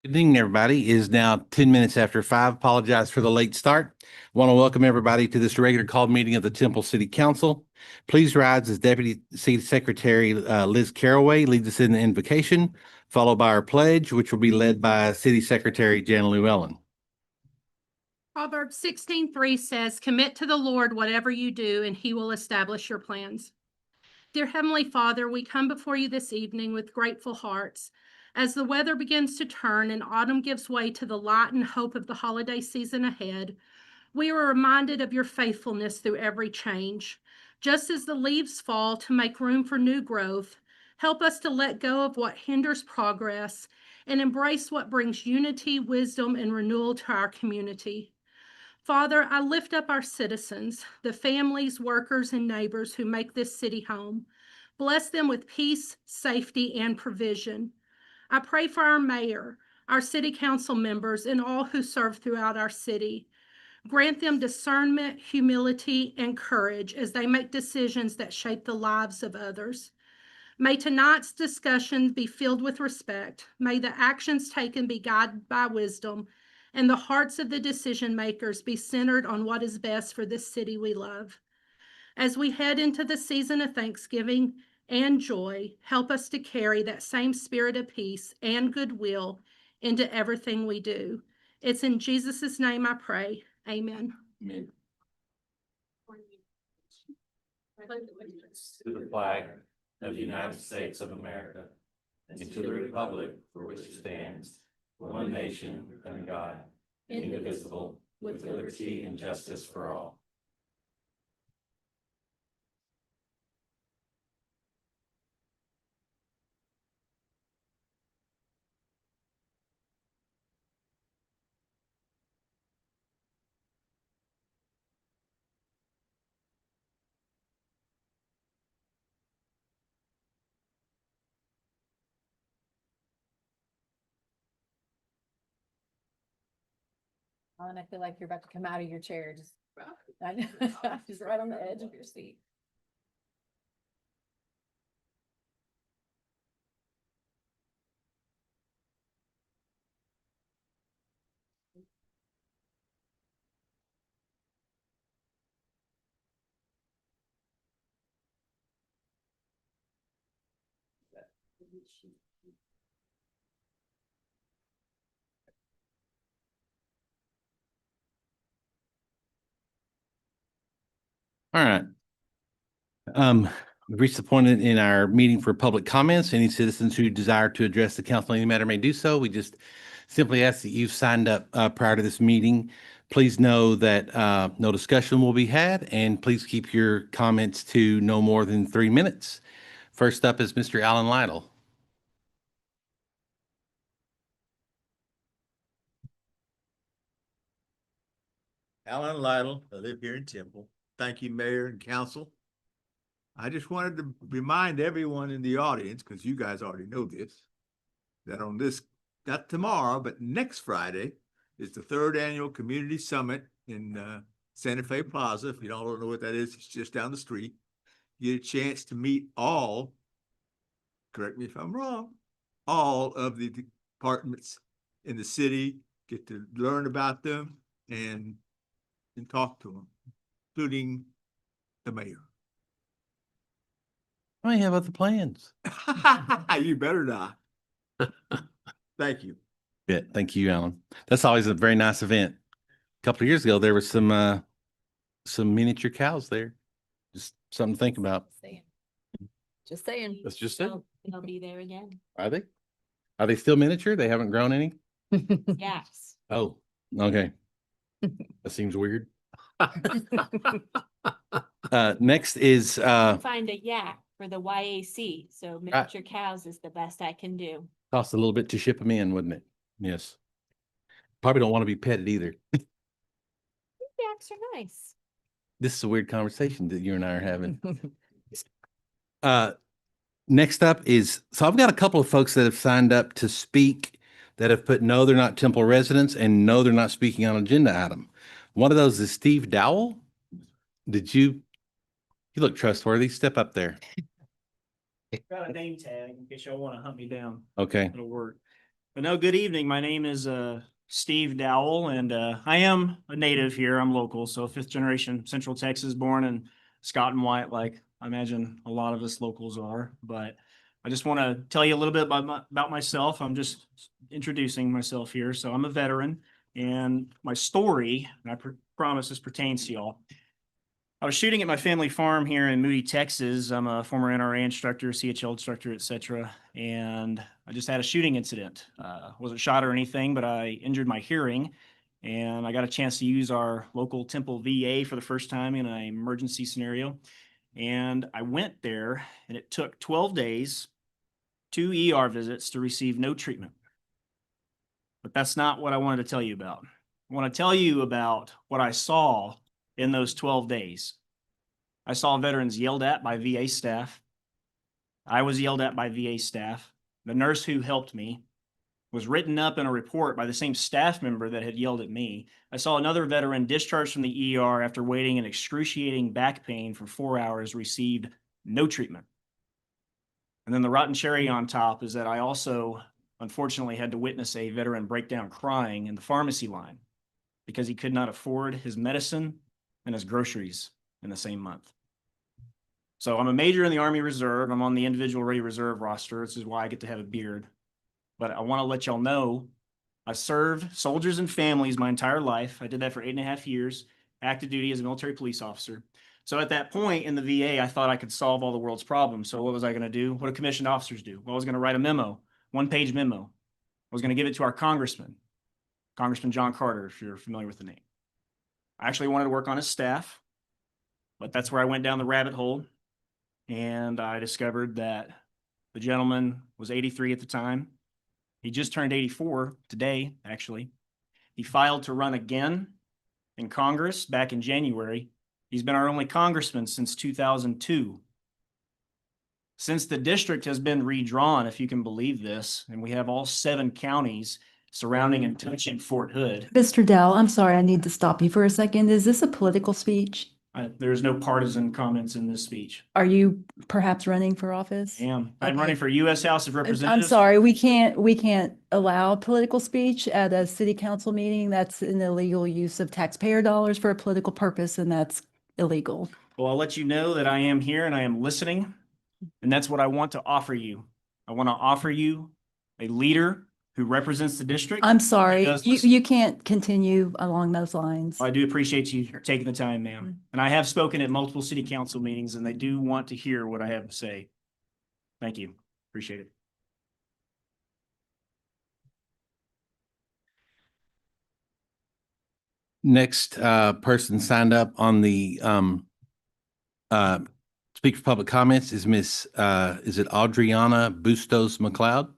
Good evening, everybody. It is now 10 minutes after 5. Apologize for the late start. Want to welcome everybody to this regular called meeting of the Temple City Council. Please rise as Deputy City Secretary Liz Caraway leads us in the invocation, followed by our pledge, which will be led by City Secretary Jana Llewellyn. Proverbs 16:3 says, "Commit to the Lord whatever you do, and he will establish your plans." Dear Heavenly Father, we come before you this evening with grateful hearts. As the weather begins to turn and autumn gives way to the light and hope of the holiday season ahead, we are reminded of your faithfulness through every change. Just as the leaves fall to make room for new growth, help us to let go of what hinders progress and embrace what brings unity, wisdom, and renewal to our community. Father, I lift up our citizens, the families, workers, and neighbors who make this city home. Bless them with peace, safety, and provision. I pray for our mayor, our city council members, and all who serve throughout our city. Grant them discernment, humility, and courage as they make decisions that shape the lives of others. May tonight's discussion be filled with respect. May the actions taken be guided by wisdom, and the hearts of the decision makers be centered on what is best for this city we love. As we head into the season of Thanksgiving and joy, help us to carry that same spirit of peace and goodwill into everything we do. It's in Jesus' name I pray. Amen. Amen. To the flag of the United States of America and to the republic for which it stands, one nation under God, indivisible, with liberty and justice for all. And I feel like you're about to come out of your chair, just, I know, just right on the edge of your seat. All right. We've reached the point in our meeting for public comments. Any citizens who desire to address the council on any matter may do so. We just simply ask that you've signed up prior to this meeting. Please know that no discussion will be had, and please keep your comments to no more than 3 minutes. First up is Mr. Alan Lytle. Alan Lytle, I live here in Temple. Thank you, Mayor and Council. I just wanted to remind everyone in the audience, because you guys already know this, that on this, not tomorrow, but next Friday is the third annual Community Summit in Santa Fe Plaza. If you all don't know what that is, it's just down the street. You get a chance to meet all, correct me if I'm wrong, all of the departments in the city, get to learn about them and talk to them, including the mayor. I have other plans. You better not. Thank you. Yeah, thank you, Alan. That's always a very nice event. A couple of years ago, there was some miniature cows there. Just something to think about. Just saying. That's just it. They'll be there again. Are they? Are they still miniature? They haven't grown any? Yes. Oh, okay. That seems weird. Next is Find a yak for the YAC. So miniature cows is the best I can do. cost a little bit to ship them in, wouldn't it? Yes. Probably don't want to be petted either. Yaks are nice. This is a weird conversation that you and I are having. Next up is, so I've got a couple of folks that have signed up to speak that have put no, they're not Temple residents, and no, they're not speaking on agenda item. One of those is Steve Dowell. You look trustworthy. Step up there. Got a name tag in case y'all want to hunt me down. Okay. It'll work. But no, good evening. My name is Steve Dowell, and I am a native here. I'm local, so fifth generation Central Texas, born in Scott and White, like I imagine a lot of us locals are. But I just want to tell you a little bit about myself. I'm just introducing myself here. So I'm a veteran, and my story, and I promise this pertains to y'all. I was shooting at my family farm here in Moody, Texas. I'm a former NRA instructor, CHL instructor, etc. And I just had a shooting incident. Wasn't shot or anything, but I injured my hearing. And I got a chance to use our local Temple VA for the first time in an emergency scenario. And I went there, and it took 12 days, 2 ER visits to receive no treatment. But that's not what I wanted to tell you about. I want to tell you about what I saw in those 12 days. I saw veterans yelled at by VA staff. I was yelled at by VA staff. The nurse who helped me was written up in a report by the same staff member that had yelled at me. I saw another veteran discharged from the ER after waiting in excruciating back pain for 4 hours, received no treatment. And then the rotten cherry on top is that I also, unfortunately, had to witness a veteran break down crying in the pharmacy line because he could not afford his medicine and his groceries in the same month. So I'm a major in the Army Reserve. I'm on the individual Ready Reserve roster. This is why I get to have a beard. But I want to let y'all know I served soldiers and families my entire life. I did that for 8.5 years, active duty as a military police officer. So at that point in the VA, I thought I could solve all the world's problems. So what was I going to do? What do commissioned officers do? Well, I was going to write a memo, 1-page memo. I was going to give it to our congressman, Congressman John Carter, if you're familiar with the name. I actually wanted to work on his staff, but that's where I went down the rabbit hole. And I discovered that the gentleman was 83 at the time. He just turned 84 today, actually. He filed to run again in Congress back in January. He's been our only congressman since 2002. Since the district has been redrawn, if you can believe this, and we have all 7 counties surrounding and touching Fort Hood. Mr. Dell, I'm sorry, I need to stop you for a second. Is this a political speech? There's no partisan comments in this speech. Are you perhaps running for office? I am. I'm Okay. running for U.S. House of I'm Representatives. sorry, we can't allow political speech at a city council meeting. That's an illegal use of taxpayer dollars for a political purpose, and that's illegal. Well, I'll let you know that I am here and I am listening. And that's what I want to offer you. I want to offer you a leader who represents the district. I'm sorry, Does you, listen. you can't continue along those lines. I do appreciate you taking the time, ma'am. And I have spoken at multiple city council meetings and they do want to hear what I have to say. Thank you. Appreciate it. Next person signed up on the speak for public comments is Miss is it Adriana Bustos McLeod?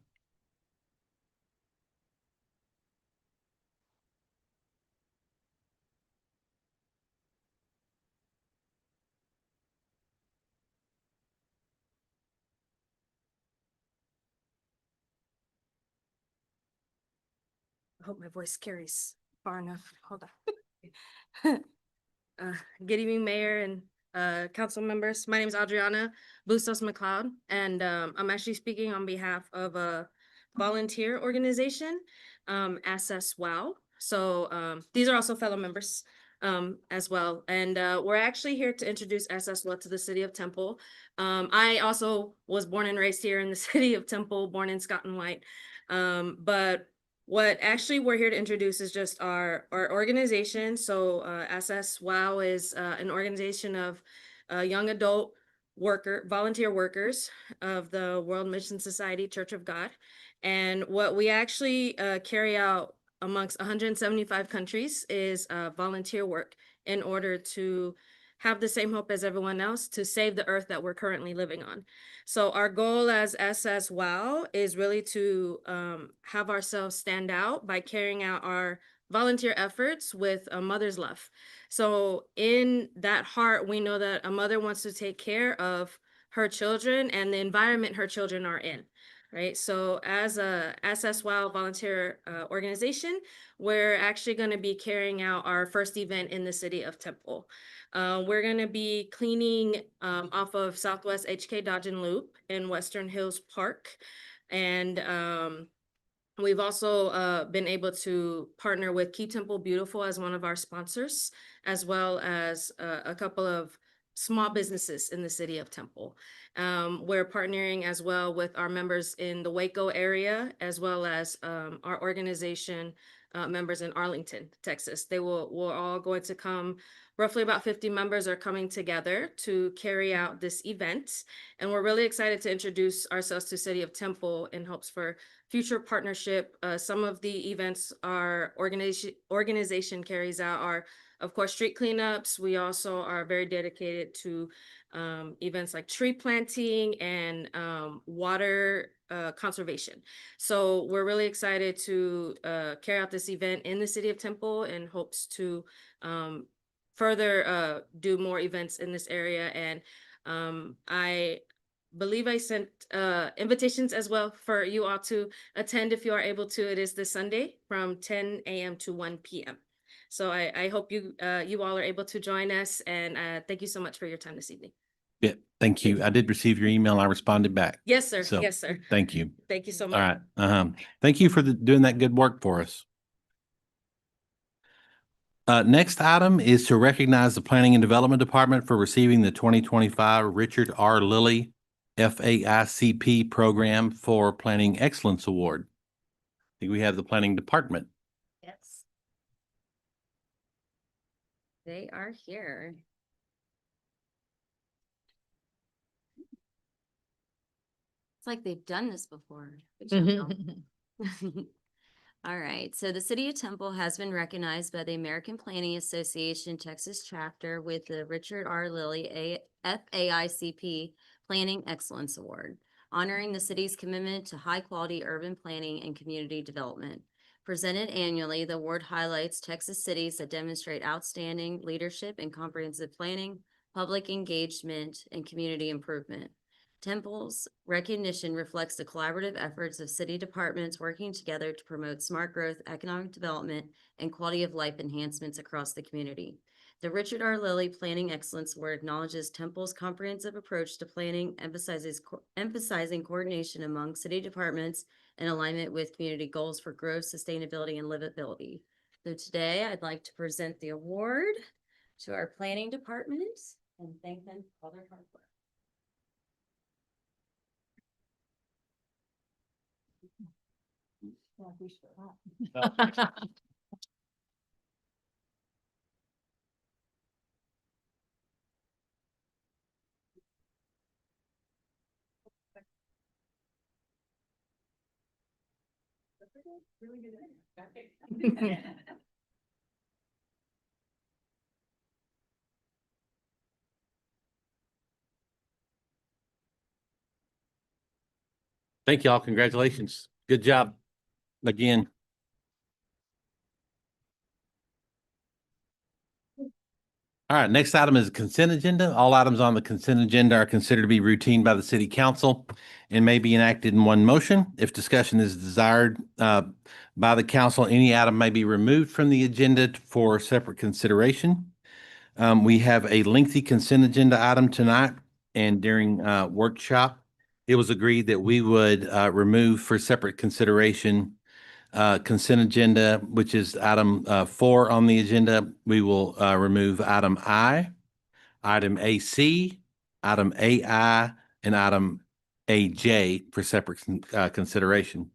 I hope my voice carries far enough. Hold on. Good evening, Mayor and council members. My name is Adriana Bustos McLeod, and I'm actually speaking on behalf of a volunteer organization, SS WOW. So these are also fellow members as well. And we're actually here to introduce SS WOW to the city of Temple. I also was born and raised here in the city of Temple, born in Scott and White. But what actually we're here to introduce is just our organization. So SS WOW is an organization of young adult volunteer workers of the World Mission Society Church of God. And what we actually carry out amongst 175 countries is volunteer work in order to have the same hope as everyone else to save the earth that we're currently living on. So our goal as SS WOW is really to have ourselves stand out by carrying out our volunteer efforts with a mother's love. So in that heart, we know that a mother wants to take care of her children and the environment her children are in. Right. So as a SS WOW volunteer organization, we're actually going to be carrying out our first event in the city of Temple. We're going to be cleaning off of Southwest HK Dodge and Loop in Western Hills Park. And We've also been able to partner with Keep Temple Beautiful as one of our sponsors, as well as a couple of small businesses in the city of Temple. We're partnering as well with our members in the Waco area, as well as our organization members in Arlington, Texas. We're all going to come. Roughly about 50 members are coming together to carry out this event. And we're really excited to introduce ourselves to City of Temple in hopes for future partnership. Some of the events our organization carries out are, of course, street cleanups. We also are very dedicated to events like tree planting and water conservation. So we're really excited to carry out this event in the city of Temple in hopes to further do more events in this area. And I believe I sent invitations as well for you all to attend if you are able to. It is this Sunday from 10 a.m. to 1 p.m. So I hope you all are able to join us, and thank you so much for your time this evening. Yeah, thank you. I did receive your email. I responded back. Yes, sir. So, Yes, sir. Thank you. Thank you so All much. right. Thank you for doing that good work for us. Next item is to recognize the Planning and Development Department for receiving the 2025 Richard R. Lilly FAICP Program for Planning Excellence Award. I think we have the Planning Department. Yes. They are here. It's like they've done this before. but you don't. All right, so the City of Temple has been recognized by the American Planning Association Texas Chapter with the Richard R. Lilly FAICP Planning Excellence Award, honoring the city's commitment to high-quality urban planning and community development. Presented annually, the award highlights Texas cities that demonstrate outstanding leadership in comprehensive planning, public engagement, and community improvement. Temple's recognition reflects the collaborative efforts of city departments working together to promote smart growth, economic development, and quality of life enhancements across the community. The Richard R. Lilly Planning Excellence Award acknowledges Temple's comprehensive approach to planning, emphasizing coordination among city departments in alignment with community goals for growth, sustainability, and livability. So today, I'd like to present the award to our planning department and thank them for all their hard work. Thank you all. Congratulations. Good job again. All right, next item is consent agenda. All items on the consent agenda are considered to be routine by the city council and may be enacted in one motion. If discussion is desired by the council, any item may be removed from the agenda for separate consideration. We have a lengthy consent agenda item tonight, and during workshop, it was agreed that we would remove for separate consideration consent agenda, which is item 4 on the agenda. We will remove item I, item AC, item AI, and item AJ for separate consideration.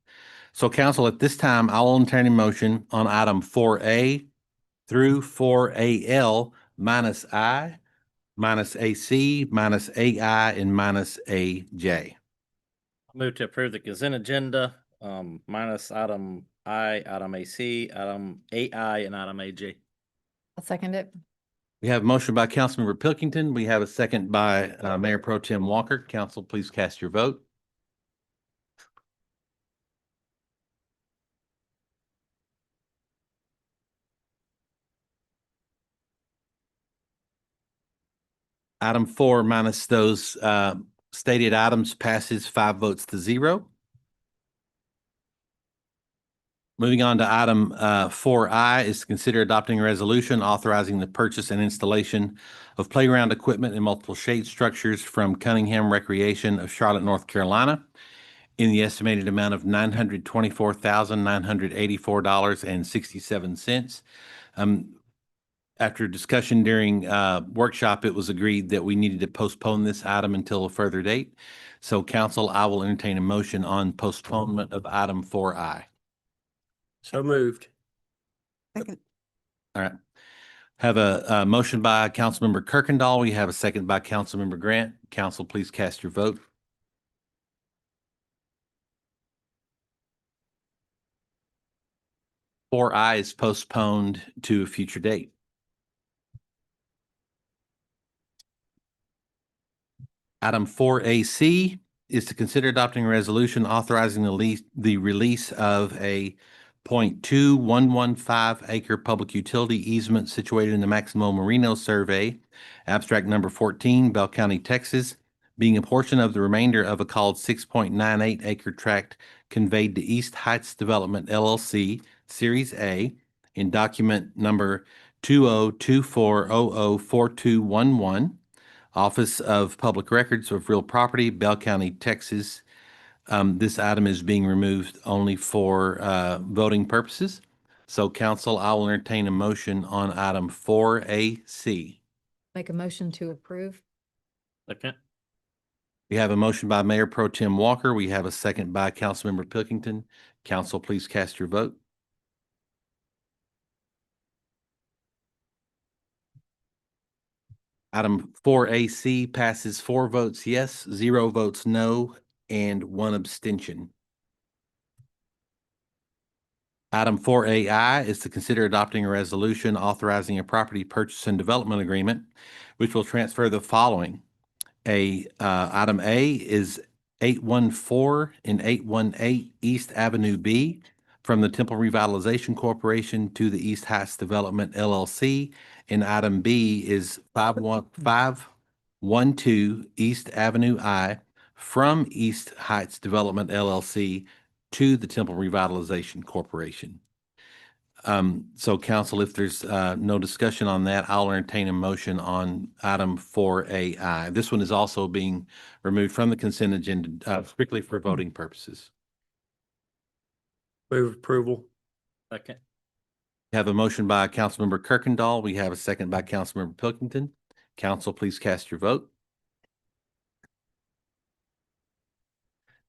So council, at this time, I'll entertain a motion on item 4A through 4AL minus I, minus AC, minus AI, and minus AJ. Move to approve the consent agenda, minus item I, item AC, item AI, and item AJ. I'll second it. We have a motion by Councilmember Pilkington. We have a second by Mayor Pro Tem Walker. Council, please cast your vote. Item 4 minus those stated items passes 5 votes to 0. Moving on to item 4I is to consider adopting a resolution authorizing the purchase and installation of playground equipment in multiple shade structures from Cunningham Recreation of Charlotte, North Carolina. in the estimated amount of $924,984.67. After discussion during workshop, it was agreed that we needed to postpone this item until a further date. So council, I will entertain a motion on postponement of item 4I. So moved. All right. Have a motion by Councilmember Kirkendall. We have a second by Councilmember Grant. Council, please cast your vote. Four I is postponed to a future date. Item 4AC is to consider adopting a resolution authorizing the release of a 0.2115 acre public utility easement situated in the Maximo Marino Survey, abstract number 14, Bell County, Texas, being a portion of the remainder of a called 6.98 acre tract conveyed to East Heights Development LLC, Series A, in document number 2024004211. Office of Public Records of Real Property, Bell County, Texas. This item is being removed only for voting purposes. So council, I will entertain a motion on item 4AC. Make a motion to approve. Second. We have a motion by Mayor Pro Tem Walker. We have a second by Councilmember Pilkington. Council, please cast your vote. Item 4AC passes 4 votes yes, 0 votes no, and 1 abstention. Item 4AI is to consider adopting a resolution authorizing a property purchase and development agreement, which will transfer the following. Item A is 814 and 818 East Avenue B from the Temple Revitalization Corporation to the East Heights Development LLC. And item B is 512 East Avenue I from East Heights Development LLC to the Temple Revitalization Corporation. So council, if there's no discussion on that, I'll entertain a motion on item 4AI. This one is also being removed from the consent agenda strictly for voting purposes. Move approval. Second. We have a motion by Councilmember Kirkendall. We have a second by Councilmember Pilkington. Council, please cast your vote.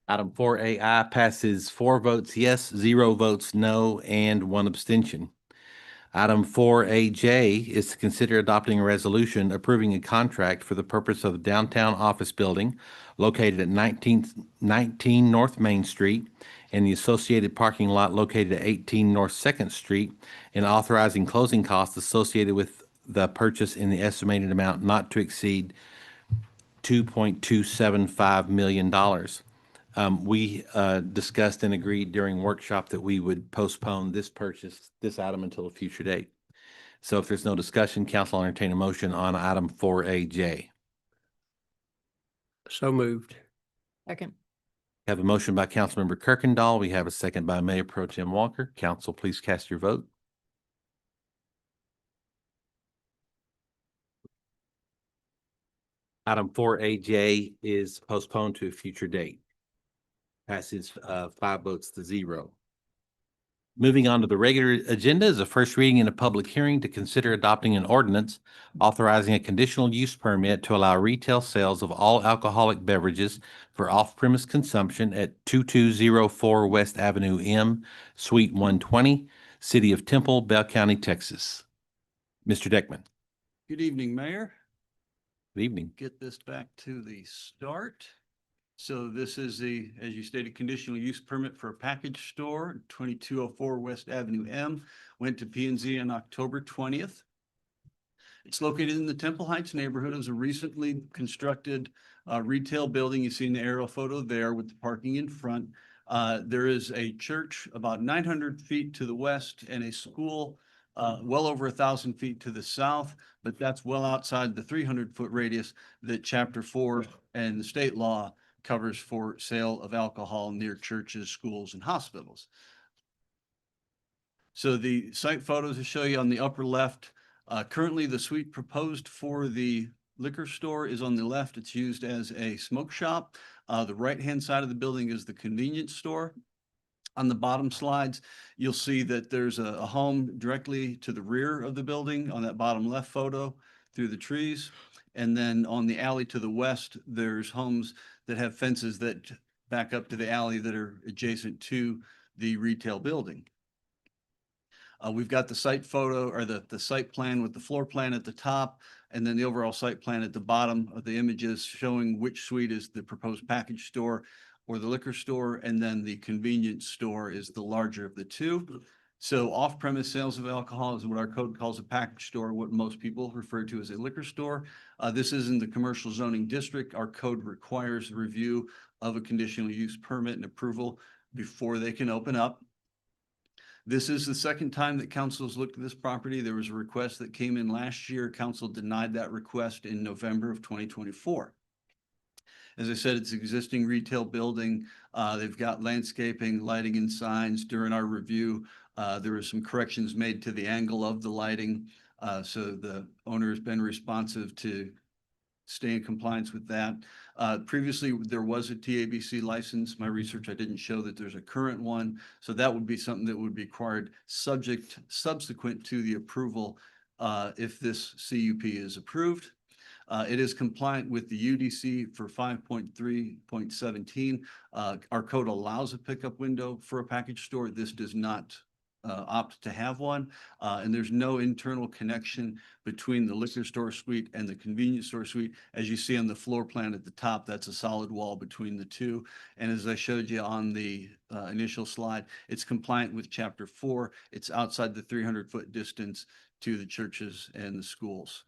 Item 4AI passes 4 votes yes, 0 votes no, and 1 abstention. Item 4AJ is to consider adopting a resolution approving a contract for the purpose of the downtown office building located at 19 North Main Street and the associated parking lot located at 18 North 2nd Street, and authorizing closing costs associated with the purchase in the estimated amount not to exceed $2.275 million. We discussed and agreed during workshop that we would postpone this item until a future date. So if there's no discussion, council will entertain a motion on item 4AJ. So moved. Second. We have a motion by Councilmember Kirkendall. We have a second by Mayor Pro Tem Walker. Council, please cast your vote. Item 4AJ is postponed to a future date. Passes 5 votes to 0. Moving on to the regular agenda is a first reading and a public hearing to consider adopting an ordinance authorizing a conditional use permit to allow retail sales of all alcoholic beverages for off-premise consumption at 2204 West Avenue M, Suite 120, City of Temple, Bell County, Texas. Mr. Deckman. Good evening, Mayor. Good evening. Get this back to the start. So this is the, as you stated, conditional use permit for a package store, 2204 West Avenue M. Went to P&Z on October 20th. It's located in the Temple Heights neighborhood. It was a recently constructed retail building. You see in the aerial photo there with the parking in front. There is a church about 900 feet to the west and a school well over 1,000 feet to the south, but that's well outside the 300-foot radius that Chapter 4 and the state law covers for sale of alcohol near churches, schools, and hospitals. So the site photos I show you on the upper left. Currently, the suite proposed for the liquor store is on the left. It's used as a smoke shop. The right-hand side of the building is the convenience store. On the bottom slides, you'll see that there's a home directly to the rear of the building on that bottom left photo through the trees. And then on the alley to the west, there's homes that have fences that back up to the alley that are adjacent to the retail building. We've got the site photo or the site plan with the floor plan at the top, and then the overall site plan at the bottom of the images showing which suite is the proposed package store or the liquor store, and then the convenience store is the larger of the two. So off-premise sales of alcohol is what our code calls a package store, what most people refer to as a liquor store. This is in the commercial zoning district. Our code requires review of a conditional use permit and approval before they can open up. This is the second time that council has looked at this property. There was a request that came in last year. Council denied that request in November of 2024. As I said, it's an existing retail building. They've got landscaping, lighting, and signs. During our review, there were some corrections made to the angle of the lighting. So the owner has been responsive to stay in compliance with that. Previously, there was a TABC license. My research, I didn't show that there's a current one. So that would be something that would be required subsequent to the approval if this CUP is approved. It is compliant with the UDC for 5.3.17. Our code allows a pickup window for a package store. This does not opt to have one. And there's no internal connection between the liquor store suite and the convenience store suite. As you see on the floor plan at the top, that's a solid wall between the two. And as I showed you on the initial slide, it's compliant with Chapter 4. It's outside the 300-foot distance to the churches and the schools.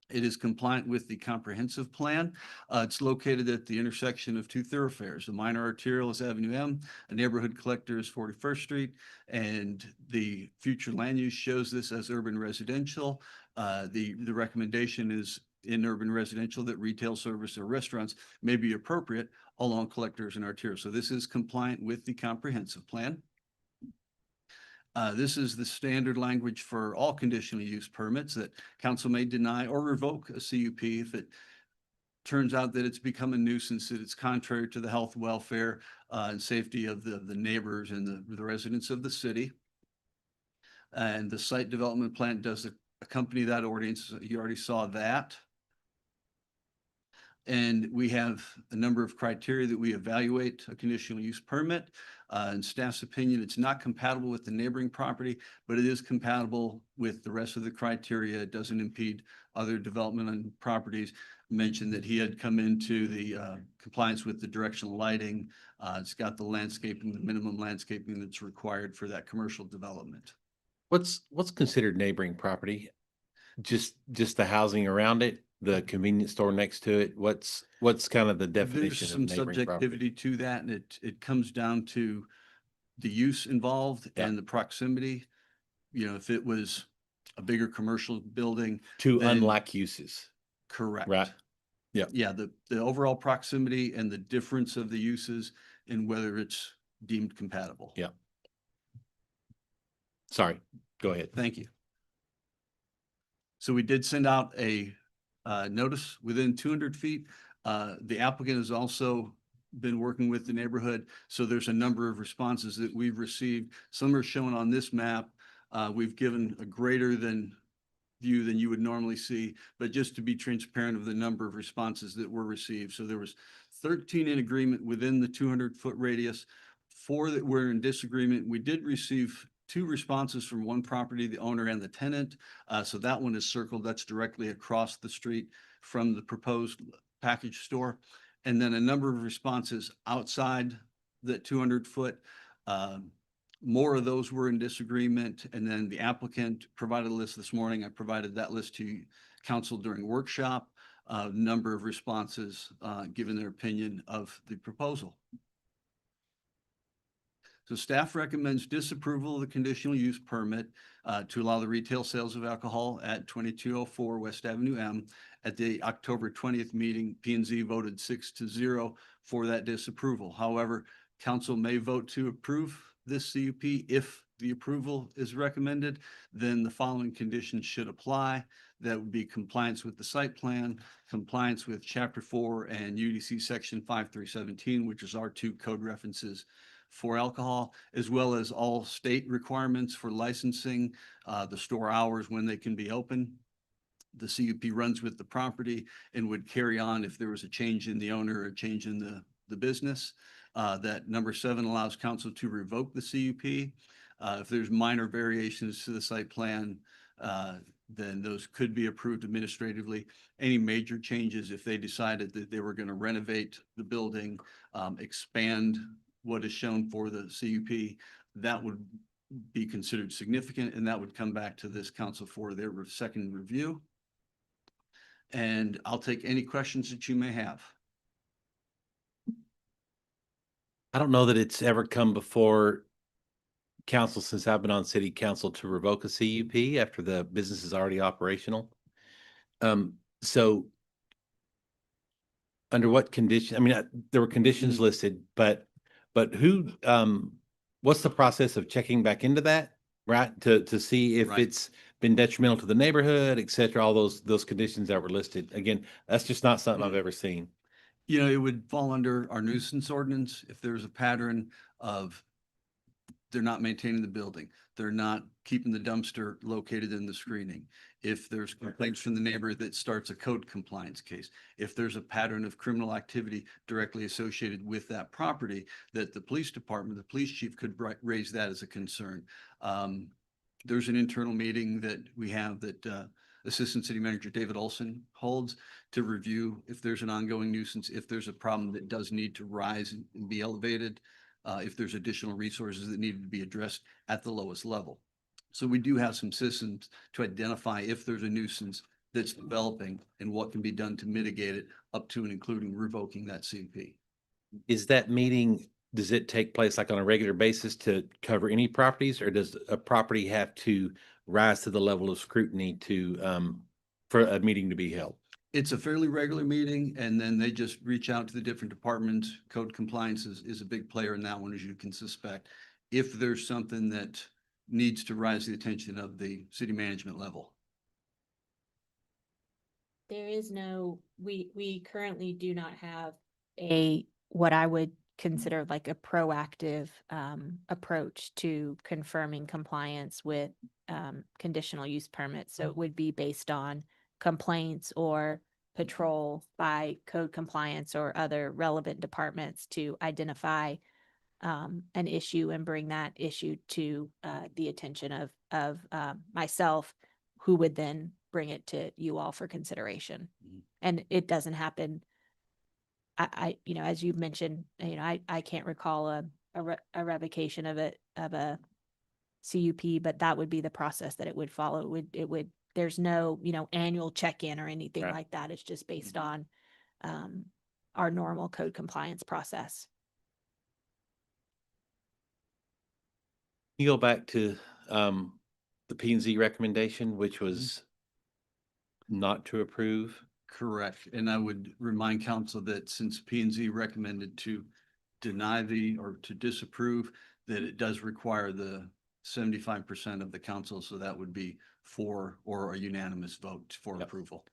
It is compliant with the comprehensive plan. It's located at the intersection of two thoroughfares. The minor arterial is Avenue M, a neighborhood collector is 41st Street, and the future land use shows this as urban residential. The recommendation is in urban residential that retail service or restaurants may be appropriate along collectors and arterials. So this is compliant with the comprehensive plan. This is the standard language for all conditional use permits that council may deny or revoke a CUP if it turns out that it's become a nuisance, that it's contrary to the health, welfare, and safety of the neighbors and the residents of the city. And the site development plan does accompany that ordinance. You already saw that. And we have a number of criteria that we evaluate a conditional use permit. In staff's opinion, it's not compatible with the neighboring property, but it is compatible with the rest of the criteria. It doesn't impede other development on properties. Mentioned that he had come into the compliance with the directional lighting. It's got the landscaping, the minimum landscaping that's required for that commercial development. What's considered neighboring property? Just the housing around it, the convenience store next to it? What's kind of the There's definition some of neighboring property? subjectivity to that, and it comes down to the use involved Yeah. and the proximity. You know, if it was a bigger commercial building. Two then- unlike uses, Correct. right? Yeah. Yeah, the overall proximity and the difference of the uses and whether it's deemed compatible. Yeah. Sorry, go ahead. Thank you. So we did send out a notice within 200 feet. The applicant has also been working with the neighborhood. So there's a number of responses that we've received. Some are shown on this map. We've given a greater than view than you would normally see, but just to be transparent of the number of responses that were received. So there was 13 in agreement within the 200-foot radius, 4 that were in disagreement. We did receive 2 responses from one property, the owner and the tenant. So that one is circled. That's directly across the street from the proposed package store. And then a number of responses outside that 200-foot. More of those were in disagreement. And then the applicant provided a list this morning. I provided that list to council during workshop. A number of responses given their opinion of the proposal. So staff recommends disapproval of the conditional use permit to allow the retail sales of alcohol at 2204 West Avenue M. At the October 20th meeting, P&Z voted 6-0 for that disapproval. However, council may vote to approve this CUP if the approval is recommended, then the following conditions should apply. That would be compliance with the site plan, compliance with chapter 4 and UDC section 5317, which is our two code references for alcohol, as well as all state requirements for licensing, the store hours when they can be open. The CUP runs with the property and would carry on if there was a change in the owner or a change in the business. That number 7 allows council to revoke the CUP. If there's minor variations to the site plan, then those could be approved administratively. Any major changes, if they decided that they were going to renovate the building, expand what is shown for the CUP, that would be considered significant, and that would come back to this council for their second review. And I'll take any questions that you may have. I don't know that it's ever come before council since I've been on city council to revoke a CUP after the business is already operational. So under what condition, I mean, there were conditions listed, but who, what's the process of checking back into that, right? To see if Right. it's been detrimental to the neighborhood, et cetera, all those conditions that were listed. Again, that's just not something I've ever seen. You know, it would fall under our nuisance ordinance if there's a pattern of they're not maintaining the building, they're not keeping the dumpster located in the screening. If there's complaints from the neighbor that starts a code compliance case, if there's a pattern of criminal activity directly associated with that property, that the police department, the police chief could raise that as a concern. There's an internal meeting that we have that Assistant City Manager David Olson holds to review if there's an ongoing nuisance, if there's a problem that does need to rise and be elevated, if there's additional resources that need to be addressed at the lowest level. So we do have some systems to identify if there's a nuisance that's developing and what can be done to mitigate it up to and including revoking that CUP. Is that meeting, does it take place like on a regular basis to cover any properties, or does a property have to rise to the level of scrutiny to, for a meeting to be held? It's a fairly regular meeting, and then they just reach out to the different departments. Code compliance is a big player in that one, as you can suspect. If there's something that needs to rise to the attention of the city management level. There is no, we currently do not have a, what I would consider like a proactive approach to confirming compliance with conditional use permits. So it would be based on complaints or patrol by code compliance or other relevant departments to identify an issue and bring that issue to the attention of myself, who would then bring it to you all for consideration. Mhm. And it doesn't happen. I, you know, as you mentioned, you know, I can't recall a revocation of a CUP, but that would be the process that it would follow. It would, there's no, you know, annual check-in or anything Right. like that. It's just based on our normal code compliance process. You go back to the P and Z recommendation, which was not to approve. Correct. And I would remind council that since P and Z recommended to deny or to disapprove, that it does require the 75% of the council. So that would be for or a unanimous vote for Yep. approval.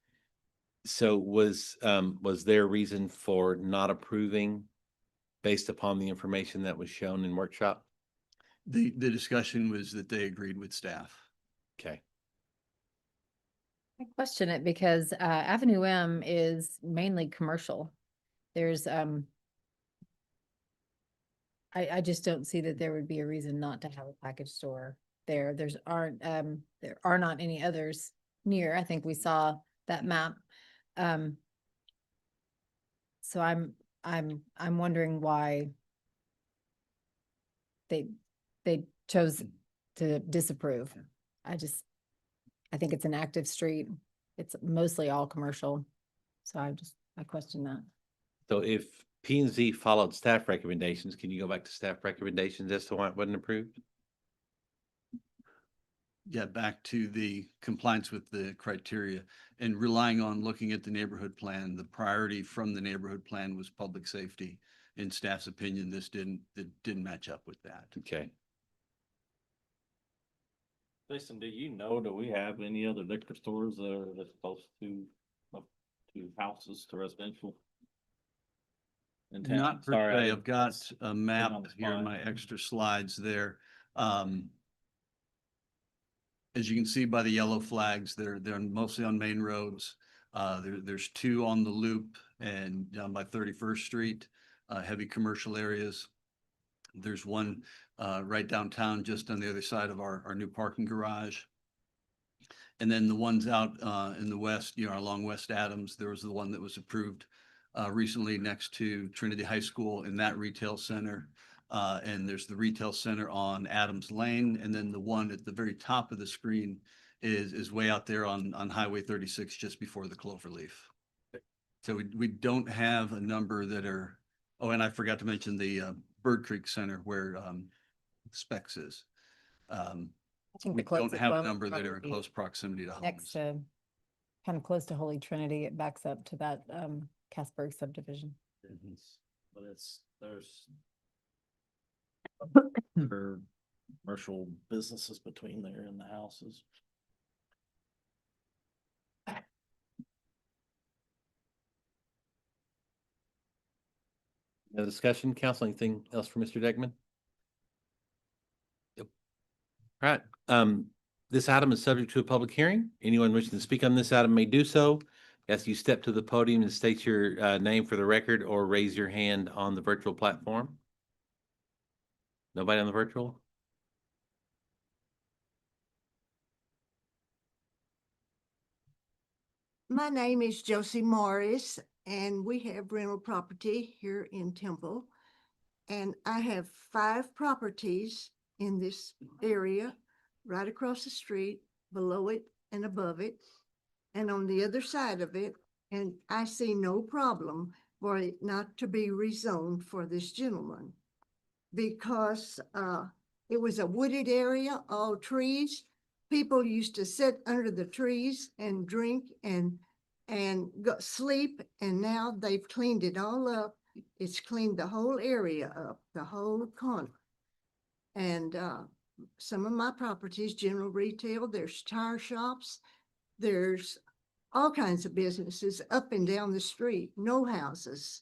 So was there a reason for not approving based upon the information that was shown in workshop? The discussion was that they agreed with staff. Okay. I question it because Avenue M is mainly commercial. There's I just don't see that there would be a reason not to have a package store there. There are not any others near. I think we saw that map. So I'm wondering why they chose to disapprove. I think it's an active street. It's mostly all commercial. So I question that. So if P and Z followed staff recommendations, can you go back to staff recommendations as to why it wasn't approved? Yeah, back to the compliance with the criteria and relying on looking at the neighborhood plan. The priority from the neighborhood plan was public safety. In staff's opinion, it didn't match up with that. Okay. Jason, do you know, do we have any other liquor stores that are that's close to, up to houses, to residential? In town? Not per Sorry, se, I've got a on map the here in spot. my extra slides there. As you can see by the yellow flags, they're mostly on main roads. There's two on the loop and down by 31st Street, heavy commercial areas. There's one right downtown, just on the other side of our new parking garage. And then the ones out in the west, along West Adams, there was the one that was approved recently next to Trinity High School in that retail center. And there's the retail center on Adams Lane, and then the one at the very top of the screen is way out there on Highway 36, just before the Cloverleaf. So we don't have a number that are, oh, and I forgot to mention the Bird Creek Center where Specs is. I think We the don't closest have a one would number that are in probably be close proximity to next homes. to, kind of close to Holy Trinity. It backs up to that Casperg subdivision. But there's for commercial businesses between there and the houses. No discussion, council, anything else for Mr. Degman? Yep. All right, this item is subject to a public hearing. Anyone wishing to speak on this item may do so. As you step to the podium and state your name for the record or raise your hand on the virtual platform. Nobody on the virtual? My name is Josie Morris, and we have rental property here in Temple. And I have 5 properties in this area, right across the street, below it and above it, and on the other side of it. And I see no problem for it not to be rezoned for this gentleman. Because it was a wooded area, all trees. People used to sit under the trees and drink and go sleep, and now they've cleaned it all up. It's cleaned the whole area up, the whole corner. And some of my properties, general retail, there's tire shops, there's all kinds of businesses up and down the street, no houses.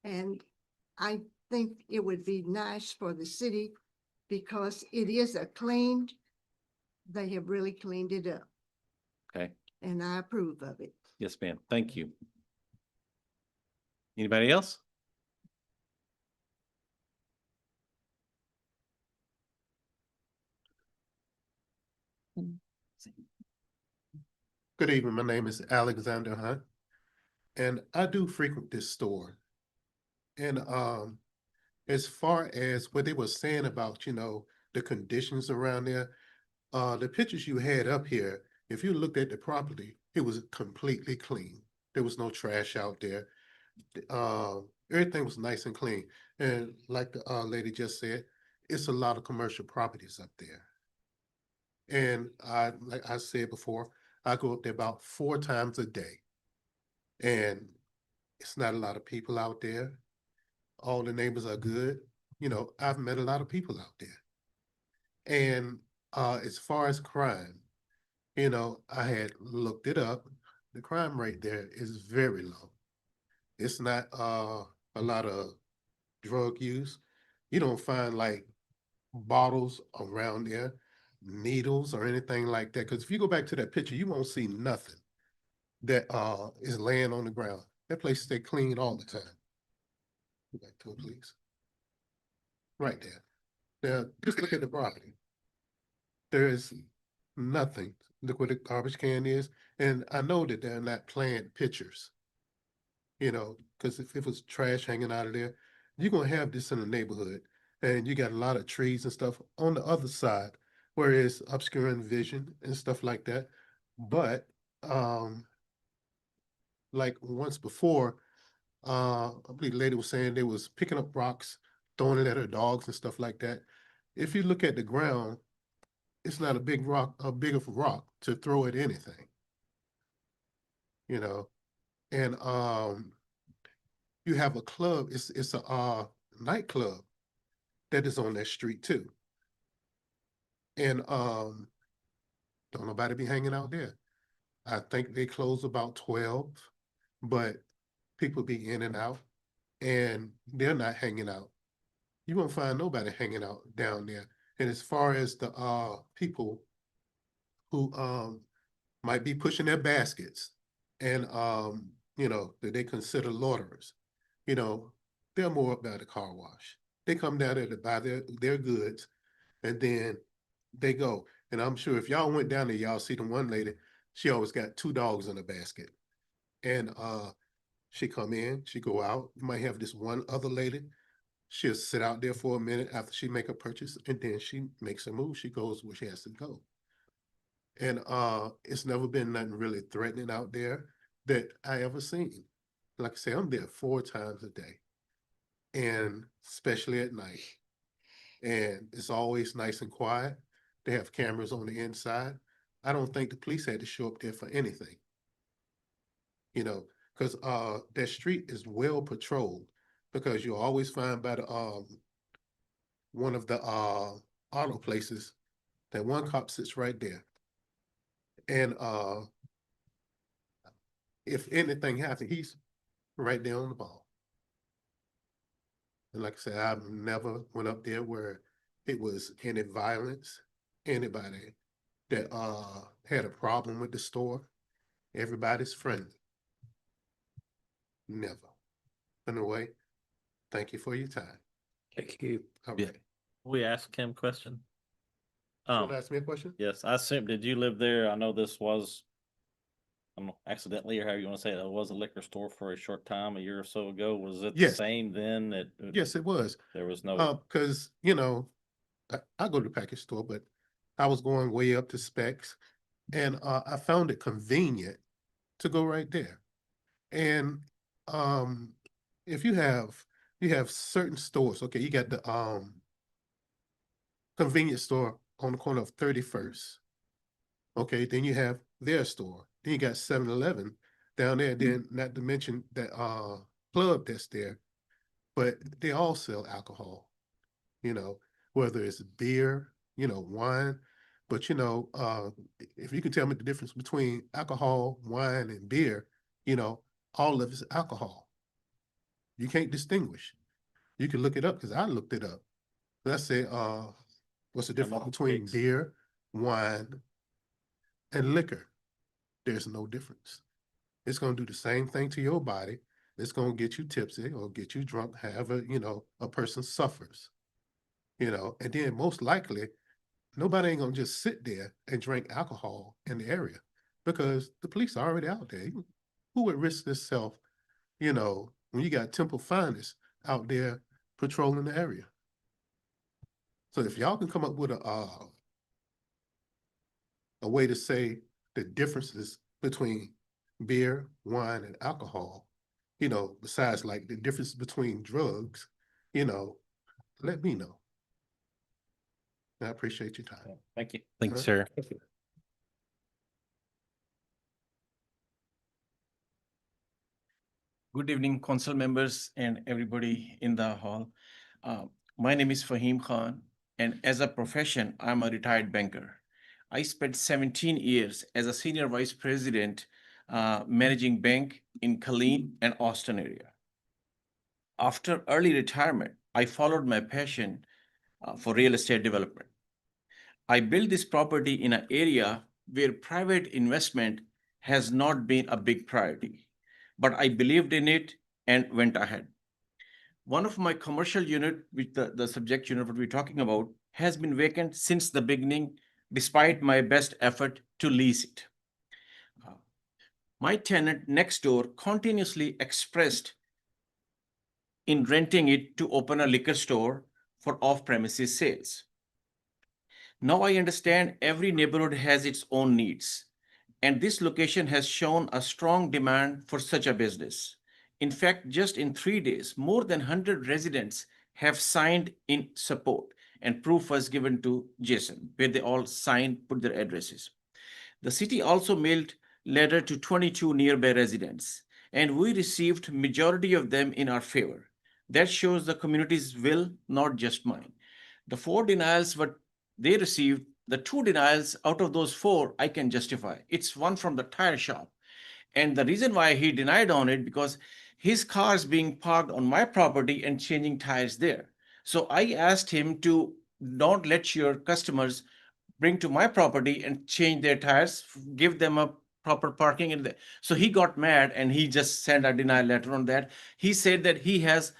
And I think it would be nice for the city because it is they have really cleaned it up, Okay, and I approve of it. yes, ma'am. Thank you. Anybody else? Good evening. My name is Alexander Hunt, and I do frequent this store. And as far as what they were saying about, the conditions around there, the pictures you had up here, if you looked at the property, it was completely clean. There was no trash out there. Everything was nice and clean. And like the lady just said, it's a lot of commercial properties up there. And like I said before, I go up there about 4 times a day. And it's not a lot of people out there. All the neighbors are good. I've met a lot of people out there. And as far as crime, I had looked it up. The crime rate there is very low. It's not a lot of drug use. You don't find like bottles around there, needles or anything like that. Because if you go back to that picture, you won't see nothing that is laying on the ground. That place stay clean all the time. Go back to it, please. Right there. Now, just look at the property. There is nothing. Look where the garbage can is. And I know that they're not playing pictures. Because if it was trash hanging out of there, you're going to have this in the neighborhood. And you got a lot of trees and stuff on the other side, where it's obscuring vision and stuff like that. But like once before, I believe the lady was saying they was picking up rocks, throwing it at her dogs and stuff like that. If you look at the ground, it's not a big of a rock to throw at anything. And you have a club, it's a nightclub that is on that street too. And Don't nobody be hanging out there. I think they close about 12, but people be in and out and they're not hanging out. You won't find nobody hanging out down there. And as far as the people who might be pushing their baskets and that they consider loiterers, they're more up by the car wash. They come down there to buy their goods and then they go. And I'm sure if y'all went down there, y'all see the one lady, she always got 2 dogs in a basket. And she come in, she go out. You might have this one other lady. She'll sit out there for a minute after she make a purchase, and then she makes a move. She goes where she has to go. And it's never been nothing really threatening out there that I ever seen. Like I say, I'm there 4 times a day, and especially at night. And it's always nice and quiet. They have cameras on the inside. I don't think the police had to show up there for anything. Because that street is well patrolled, because you'll always find by the one of the auto places that one cop sits right there. And if anything happens, he's right there on the ball. And like I said, I've never went up there where it was any violence, anybody that had a problem with the store. Everybody's friendly. Never. Anyway, thank you for your time. Thank you. All Yeah. right. We ask him question. Want to ask me a question? Yes, I assume, did you live there? I know this was, I don't know, accidentally or however you want to say it, was a liquor store for a short time, a year or so ago. Was it the Yes. same then that? Yes, it was. There was no, Because, I go to the package store, but I was going way up to Specs, and I found it convenient to go right there. And if you have certain stores, okay, you got the convenience store on the corner of 31st. Okay, then you have their store. Then you got 7-Eleven down there. Then not to mention that club that's there, but they all sell alcohol, whether it's beer, wine. But if you can tell me the difference between alcohol, wine, and beer, all of it's alcohol. You can't distinguish. You can look it up because I looked it up. Let's say, what's the difference between pigs. beer, wine, and liquor? There's no difference. It's going to do the same thing to your body. It's going to get you tipsy or get you drunk, however, a person suffers. And then most likely, nobody ain't going to just sit there and drink alcohol in the area because the police are already out there. Who would risk themselves, when you got Temple Finest out there patrolling the area? So if y'all can come up with a way to say the differences between beer, wine, and alcohol, besides like the difference between drugs, let me know. I appreciate your time. thank you. Thank you, sir. Good evening, council members and everybody in the hall. My name is Fahim Khan, and as a profession, I'm a retired banker. I spent 17 years as a senior vice president managing bank in Killeen and Austin area. After early retirement, I followed my passion for real estate development. I built this property in an area where private investment has not been a big priority, but I believed in it and went ahead. One of my commercial unit, which the subject unit what we're talking about, has been vacant since the beginning, despite my best effort to lease it. My tenant next door continuously expressed in renting it to open a liquor store for off-premises sales. Now I understand every neighborhood has its own needs, and this location has shown a strong demand for such a business. In fact, just in 3 days, more than 100 residents have signed in support, and proof was given to Jason, where they all signed, put their addresses. The city also mailed letter to 22 nearby residents, and we received majority of them in our favor. That shows the community's will, not just mine. The 4 denials what they received the 2 denials out of those 4, I can justify. It's one from the tire shop. And the reason why he denied on it, because his car is being parked on my property and changing tires there. So I asked him to not let your customers bring to my property and change their tires, give them a proper parking in there. So he got mad and he just sent a denial letter on that. He said that he has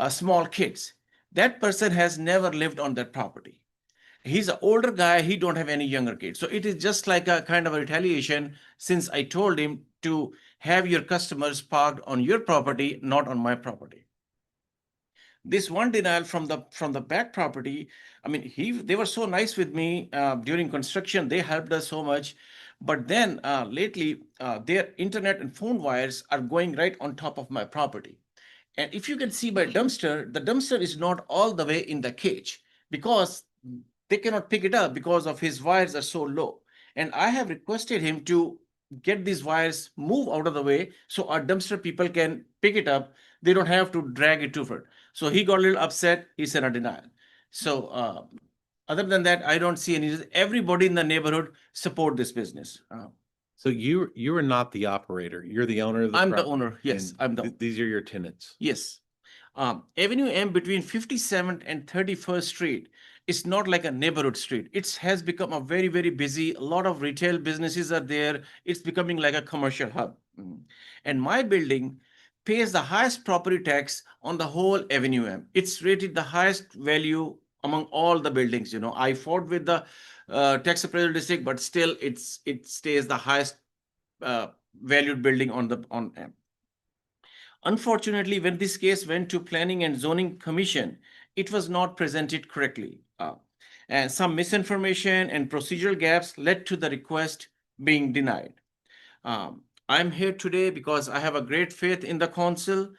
small kids. That person has never lived on that property. He's an older guy, he don't have any younger kids. So it is just like a kind of a retaliation, since I told him to have your customers parked on your property, not on my property. This one denial from the back property, I mean, they were so nice with me during construction, they helped us so much. But then lately, their internet and phone wires are going right on top of my property. And if you can see my dumpster, the dumpster is not all the way in the cage, because they cannot pick it up because of his wires are so low. And I have requested him to get these wires move out of the way so our dumpster people can pick it up. They don't have to drag it too far. So he got a little upset. He sent a denial. So other than that, I don't see any. Everybody in the neighborhood support this business. So you are not the operator. You're the owner of the I'm the property, owner. Yes, and I'm the. These are your tenants. Yes. Avenue M between 57th and 31st Street is not like a neighborhood street. It has become a very, very busy. A lot of retail businesses are there. It's becoming like a commercial hub. And my building pays the highest property tax on the whole Avenue M. It's rated the highest value among all the buildings. You know, I fought with the tax appraisal district, but still it stays the highest valued building on M. Unfortunately, when this case went to Planning and Zoning Commission, it was not presented correctly. And some misinformation and procedural gaps led to the request being denied. I'm here today because I have a great faith in the council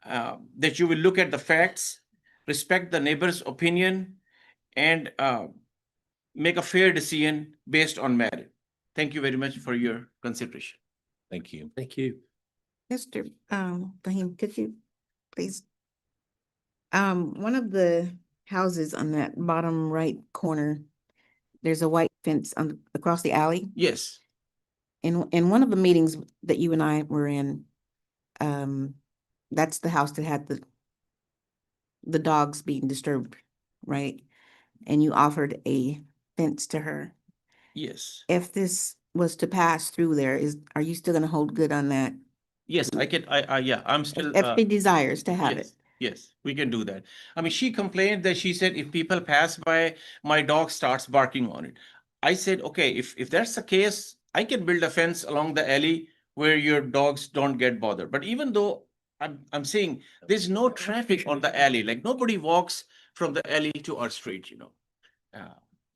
that you will look at the facts, respect the neighbor's opinion, and make a fair decision based on merit. Thank you very much for your consideration. Thank you. Thank you. Mr. Fahim, could you please? One of the houses on that bottom right corner, there's a white fence across the alley. Yes. In one of the meetings that you and I were in, that's the house that had the dogs being disturbed, right? And you offered a fence to her. Yes. If this was to pass through there, are you still gonna hold good on that? Yes, I can. Yeah, I'm still. If she desires to have it. Yes, we can do that. I mean, she complained that she said if people pass by, my dog starts barking on it. I said, okay, if that's the case, I can build a fence along the alley where your dogs don't get bothered. But even though I'm saying there's no traffic on the alley, like nobody walks from the alley to our street, you know.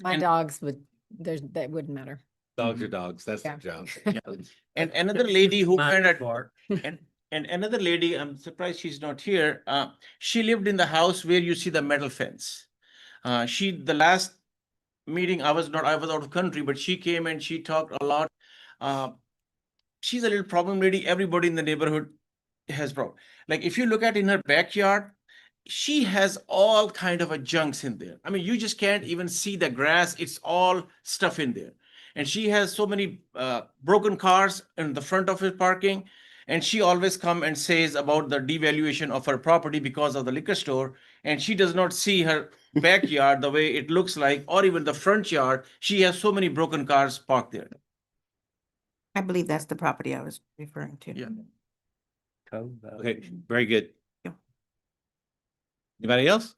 My and- dogs that wouldn't matter. Dogs are dogs. That's Yeah. their job. Yeah. And another lady who Mine kind of part. and another lady, I'm surprised she's not here. She lived in the house where you see the metal fence. The last meeting, I was out of country, but she came and she talked a lot. She's a little problem lady. Everybody in the neighborhood has problem. Like if you look at in her backyard, she has all kind of a junks in there. I mean, you just can't even see the grass. It's all stuff in there. And she has so many broken cars in the front of her parking. And she always come and says about the devaluation of her property because of the liquor store. And she does not see her backyard the way it looks like, or even the front yard. She has so many broken cars parked there. I believe that's the property I was referring to. Yeah. Okay, very good. Yeah. Anybody else?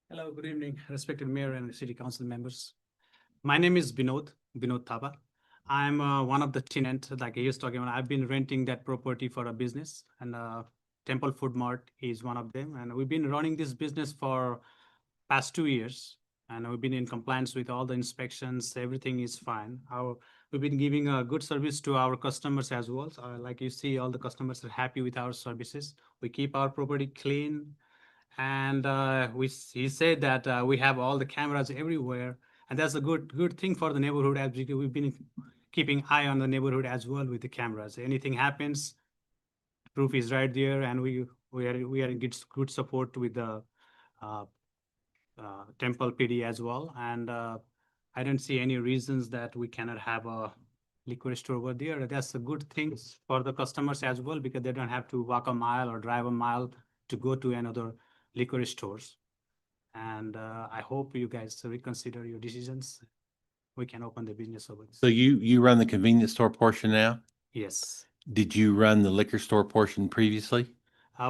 Hello, good evening, respected mayor and city council members. My name is Vinod Thapa. I'm one of the tenants, like he was talking about. I've been renting that property for a business, and Temple Food Mart is one of them. And we've been running this business for past 2 years, and we've been in compliance with all the inspections. Everything is fine. We've been giving a good service to our customers as well. So, like you see, all the customers are happy with our services. We keep our property clean. And he said that we have all the cameras everywhere, and that's a good thing for the neighborhood, as we've been keeping eye on the neighborhood as well with the cameras. Anything happens, proof is right there, and we are in good support with the Temple PD as well. And I don't see any reasons that we cannot have a liquor store over there. That's a good thing for the customers as well, because they don't have to walk a mile or drive a mile to go to another liquor stores. And I hope you guys reconsider your decisions. We can open the business over So there. you run the convenience store portion now? Yes. Did you run the liquor store portion previously?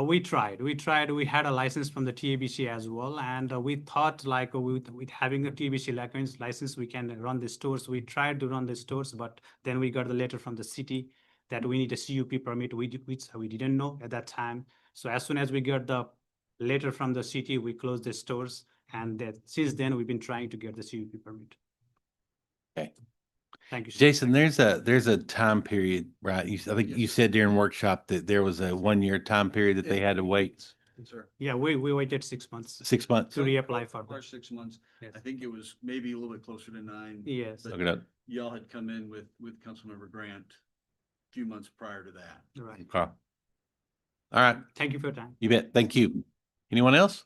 We tried. We had a license from the TABC as well, and we thought like with having a TABC license, we can run the stores. We tried to run the stores, but then we got the letter from the city that we need a CUP permit, which we didn't know at that time. So as soon as we got the letter from the city, we closed the stores, and since then we've been trying to get the CUP permit. Okay. Thank you, sir. Jason, there's a time period, right? I think you said during workshop that there was a 1-year time period that they had to wait. Sir. Yeah, we waited 6 months 6 months. to reapply for Or that. 6 months. Yes. I think it was maybe a little bit closer to 9. Yes. but Look it up. Y'all had come in with Councilmember Grant a few months prior to that. Right. Okay. All right. Thank you for your time. You bet. Thank you. Anyone else?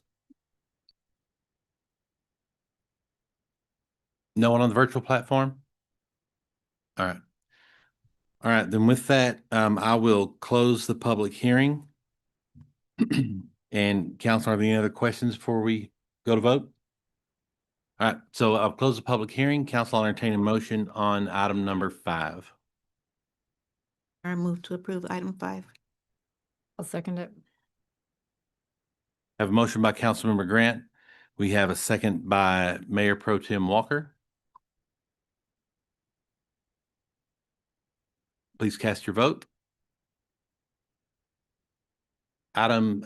No one on the virtual platform? All right. All right, then with that, I will close the public hearing. And council, are there any other questions before we go to vote? All right, so I'll close the public hearing. Council, I'll entertain a motion on item number 5. I move to approve item 5. I'll second it. Have a motion by Councilmember Grant. We have a second by Mayor Pro Tem Walker. Please cast your vote. Item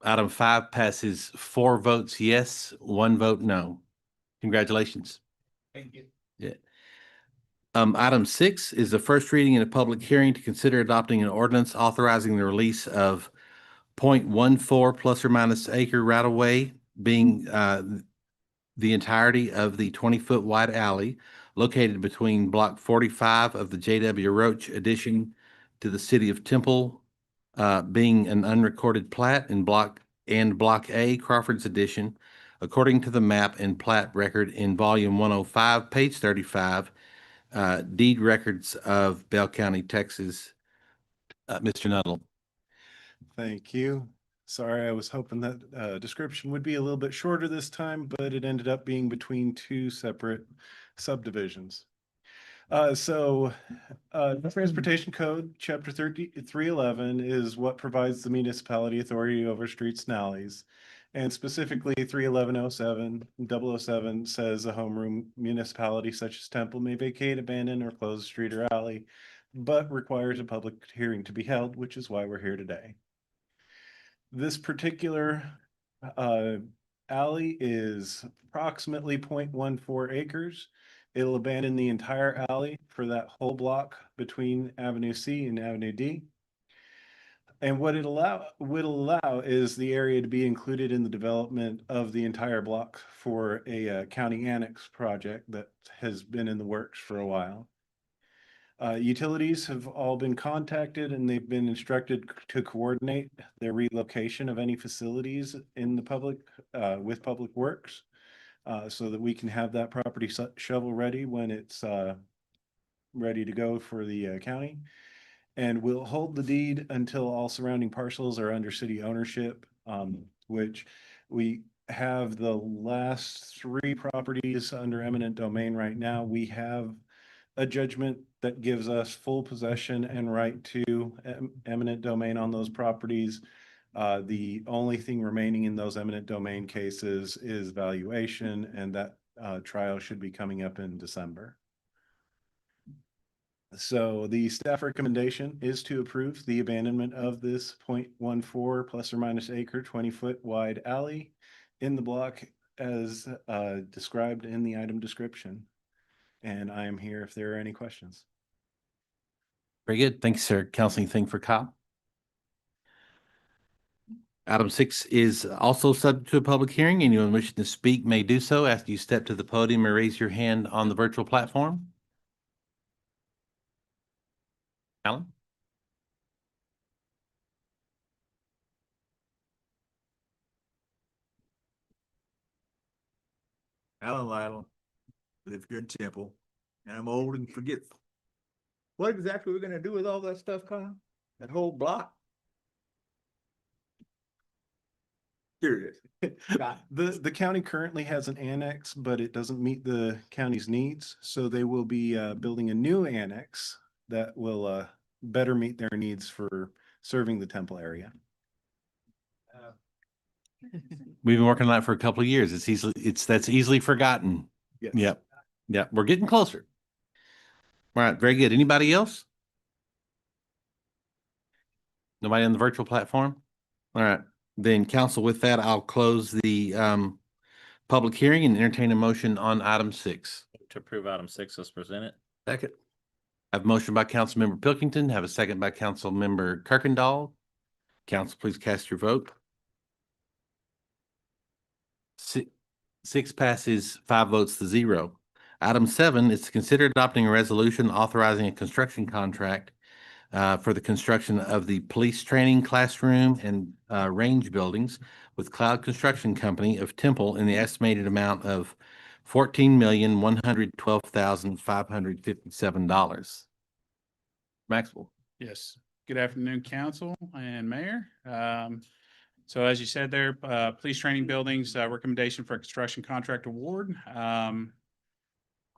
5 passes 4 votes yes, 1 vote no. Congratulations. Thank you. Yeah. Item 6 is the first reading in a public hearing to consider adopting an ordinance authorizing the release of 0.14 plus or minus acre right of way, being the entirety of the 20-foot wide alley located between block 45 of the J.W. Roach addition to the city of Temple, being an unrecorded plat in block A Crawford's addition, according to the map and plat record in volume 105, page 35, deed records of Bell County, Texas. Mr. Nuttall. Thank you. Sorry, I was hoping that description would be a little bit shorter this time, but it ended up being between 2 separate subdivisions. The Transportation Code, Chapter 311 is what provides the municipality authority over streets and alleys. And specifically 31107, 007 says a homeroom municipality such as Temple may vacate, abandon, or close a street or alley, but requires a public hearing to be held, which is why we're here today. This particular alley is approximately 0.14 acres. It'll abandon the entire alley for that whole block between Avenue C and Avenue D. And what it would allow is the area to be included in the development of the entire block for a county annex project that has been in the works for a while. Utilities have all been contacted and they've been instructed to coordinate their relocation of any facilities in the public, with Public Works, so that we can have that property shovel ready when it's ready to go for the county. And we'll hold the deed until all surrounding parcels are under city ownership, which we have the last 3 properties under eminent domain right now. We have a judgment that gives us full possession and right to eminent domain on those properties. The only thing remaining in those eminent domain cases is valuation, and that trial should be coming up in December. So the staff recommendation is to approve the abandonment of this 0.14 plus or minus acre 20-foot wide alley in the block as described in the item description. And I am here if there are any questions. Very good. Thanks, sir. Council, anything for Kyle? Item 6 is also subject to a public hearing. Anyone wishing to speak may do so after you step to the podium or raise your hand on the virtual platform. Alan? Alan Lytle, live here in Temple, and I'm old and forgetful. What exactly we're gonna do with all that stuff, Kyle? That whole block? Here it is. The county currently has an annex, but it doesn't meet the county's needs. So they will be building a new annex that will better meet their needs for serving the Temple area. We've been working on that for a couple of years. That's easily forgotten. Yes. Yep. Yep. We're getting closer. All right. Very good. Anybody else? Nobody on the virtual platform? All right. Then council, with that, I'll close the public hearing and entertain a motion on item 6. To approve item 6 as presented. Second. I have a motion by Councilmember Pilkington, have a second by Councilmember Kirkendall. Council, please cast your vote. 6 passes 5 votes to 0. Item 7 is to consider adopting a resolution authorizing a construction contract for the construction of the police training classroom and range buildings with Cloud Construction Company of Temple in the estimated amount of $14,112,557. Maxwell. Yes. Good afternoon, council and mayor. So as you said there, police training buildings, recommendation for construction contract award.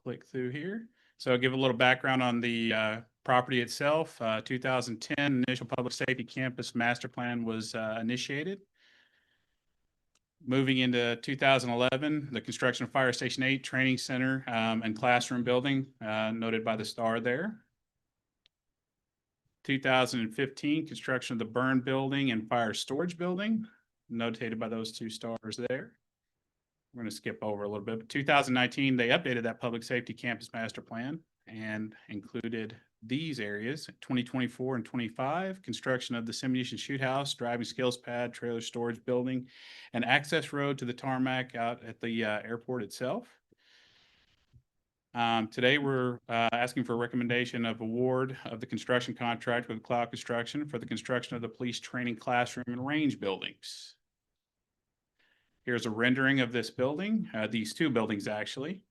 Click through here. So I'll give a little background on the property itself. 2010 initial public safety campus master plan was initiated. Moving into 2011, the construction of Fire Station 8 Training Center and classroom building, noted by the star there. 2015, construction of the burn building and fire storage building, notated by those 2 stars there. We're going to skip over a little bit. But 2019, they updated that public safety campus master plan and included these areas: 2024 and 25, construction of the Simunition Shoot House, driving skills pad, trailer storage building, and access road to the tarmac out at the airport itself. Today, we're asking for a recommendation of award of the construction contract with Cloud Construction for the construction of the police training classroom and range buildings. Here's a rendering of this building, these 2 buildings actually.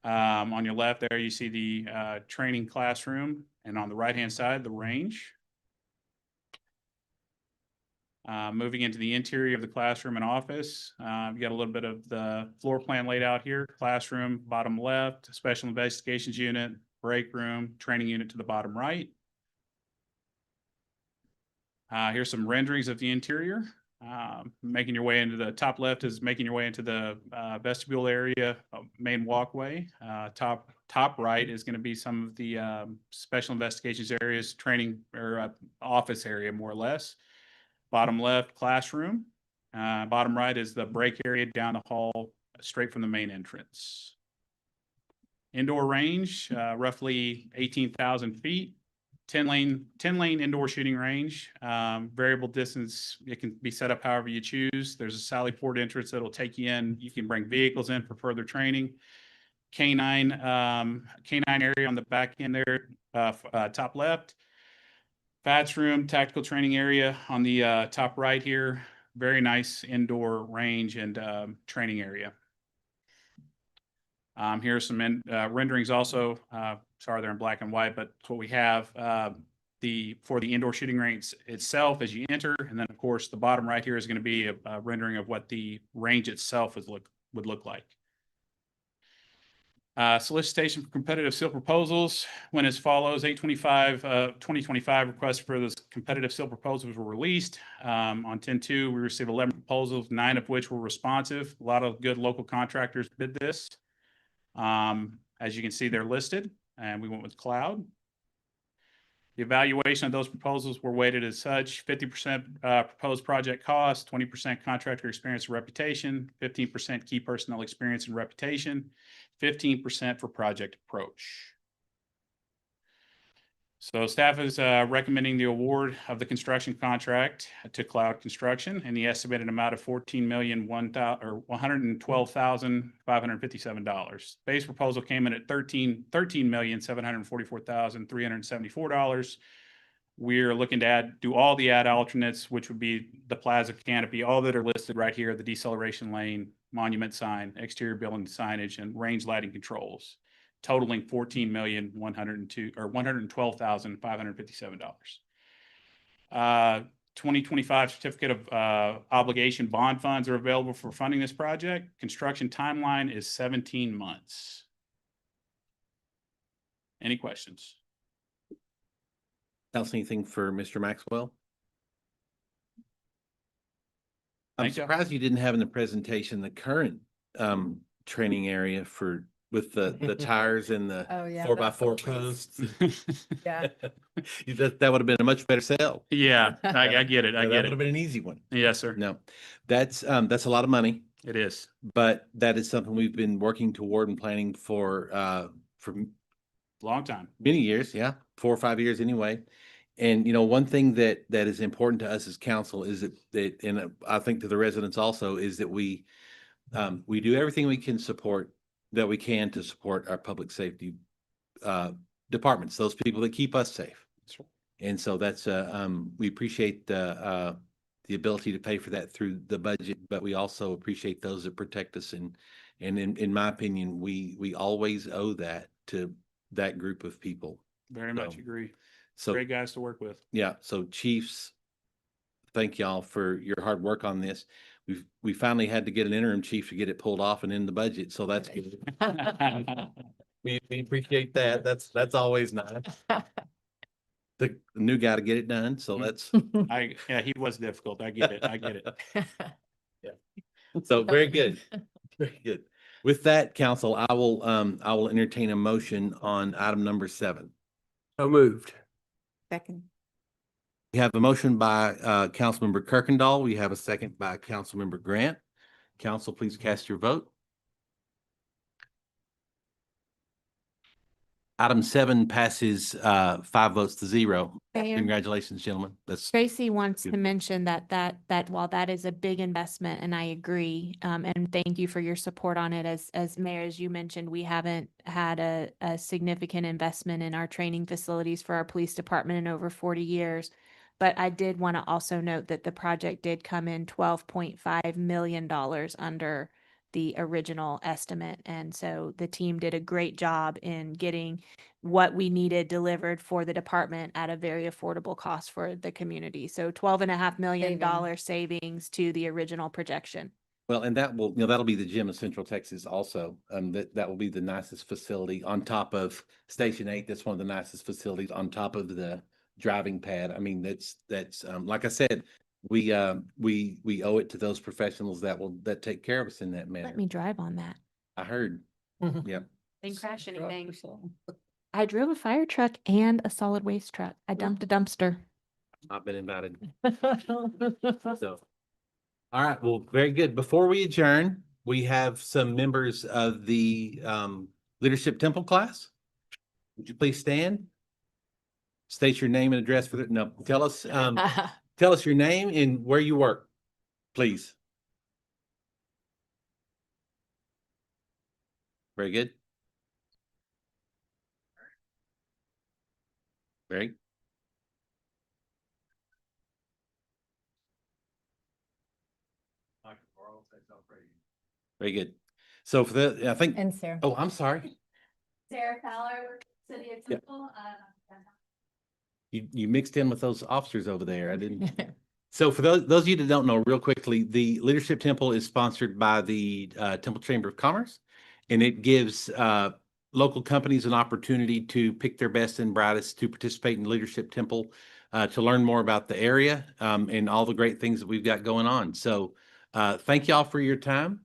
On your left there, you see the training classroom, and on the right-hand side, the range. Moving into the interior of the classroom and office, you got a little bit of the floor plan laid out here. Classroom, bottom left, special investigations unit, break room, training unit to the bottom right. Here's some renderings of the interior. Making your way into the top left is making your way into the vestibule area, main walkway. Top right is going to be some of the special investigations areas, training or office area more or less. Bottom left, classroom. Bottom right is the break area down the hall, straight from the main entrance. Indoor range, roughly 18,000 feet. 10-lane indoor shooting range. Variable distance, it can be set up however you choose. There's a Sally Port entrance that'll take you in. You can bring vehicles in for further training. Canine area on the back end there, top left. FATS room, tactical training area on the top right here. Very nice indoor range and training area. Here's some renderings also. Sorry, they're in black and white, but what we have for the indoor shooting range itself as you enter, and then of course the bottom right here is going to be a rendering of what the range itself would look like. Solicitation for competitive seal proposals went as follows. 2025 requests for those competitive seal proposals were released. On 10/2, we received 11 proposals, 9 of which were responsive. A lot of good local contractors bid this. As you can see, they're listed, and we went with Cloud. The evaluation of those proposals were weighted as such: 50% proposed project cost, 20% contractor experience and reputation, 15% key personnel experience and reputation, 15% for project approach. So staff is recommending the award of the construction contract to Cloud Construction in the estimated amount of $112,557. Base proposal came in at $13,744,374. We're looking to do all the add alternates, which would be the plaza canopy, all that are listed right here, the deceleration lane, monument sign, exterior building signage, and range lighting controls, totaling $1,112,557. 2025 certificate of obligation bond funds are available for funding this project. Construction timeline is 17 months. Any questions? Council, anything for Mr. Maxwell? I'm Thank you. surprised you didn't have in the presentation the current training area with the tires and the Oh, yeah, 4x4 posts. Yeah. That would have been a much better sell. Yeah, I get it. I That get would have it. been an easy one. Yes, sir. No, that's a lot of money, It is. but that is something we've been working toward and planning for Long time. many years, yeah, 4 or 5 years anyway. And, one thing that is important to us as council is that, and I think to the residents also, is that we do everything we can to support our public safety departments, those people that keep us safe. And so that's we appreciate the ability to pay for that through the budget, but we also appreciate those that protect us. And in my opinion, we always owe that to that group of people. Very much agree. So Great guys to work with. yeah, so chiefs, thank y'all for your hard work on this. We finally had to get an interim chief to get it pulled off and in the budget, so that's good. We appreciate that. That's always nice. The new guy to get it done, so that's Yeah, he was difficult. I get it. I get it. so very good. Very good. With that, council, I will entertain a motion on item number 7. So moved. Second. We have a motion by Councilmember Kirkendall. We have a second by Councilmember Grant. Council, please cast your vote. Item 7 passes 5 votes to 0. Mayor? Congratulations, gentlemen. That's Tracy wants good. to mention that while that is a big investment, and I agree, and thank you for your support on it, as Mayor, as you mentioned, we haven't had a significant investment in our training facilities for our police department in over 40 years. But I did want to also note that the project did come in $12.5 million under the original estimate. And so the team did a great job in getting what we needed delivered for the department at a very affordable cost for the community. So $12.5 million savings to the original projection. Well, and that'll be the gym in Central Texas also. That will be the nicest facility on top of Station 8. That's one of the nicest facilities on top of the driving pad. I mean, that's like I said, we owe it to those professionals that take care of us in that manner. Let me drive on that. I heard. Yeah. Didn't crash anything. I drove a fire truck and a solid waste truck. I dumped a dumpster. I've been invited. So, all right. Well, very good. Before we adjourn, we have some members of the Leadership Temple class. Would you please stand? State your name and address for no. Tell us your name and where you work, please. Very good. Very. Very good. So for the, I think. And Sarah. Oh, I'm sorry. Sarah Fowler, City of Yep. Temple. You mixed in with those officers over there. I didn't. So for those of you that don't know, real quickly, the Leadership Temple is sponsored by the Temple Chamber of Commerce, and it gives local companies an opportunity to pick their best and brightest to participate in Leadership Temple, to learn more about the area and all the great things that we've got going on. So thank y'all for your time.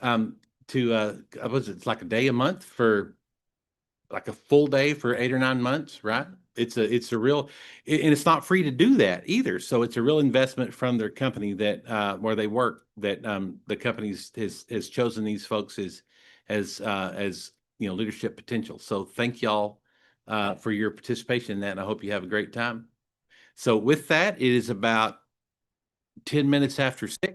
It's like a day a month for like a full day for 8 or 9 months, right? It's a real, and it's not free to do that either. So it's a real investment from their company that where they work, that the company has chosen these folks as leadership potential. So thank y'all for your participation in that, and I hope you have a great time. So with that, it is about 10 minutes after 6.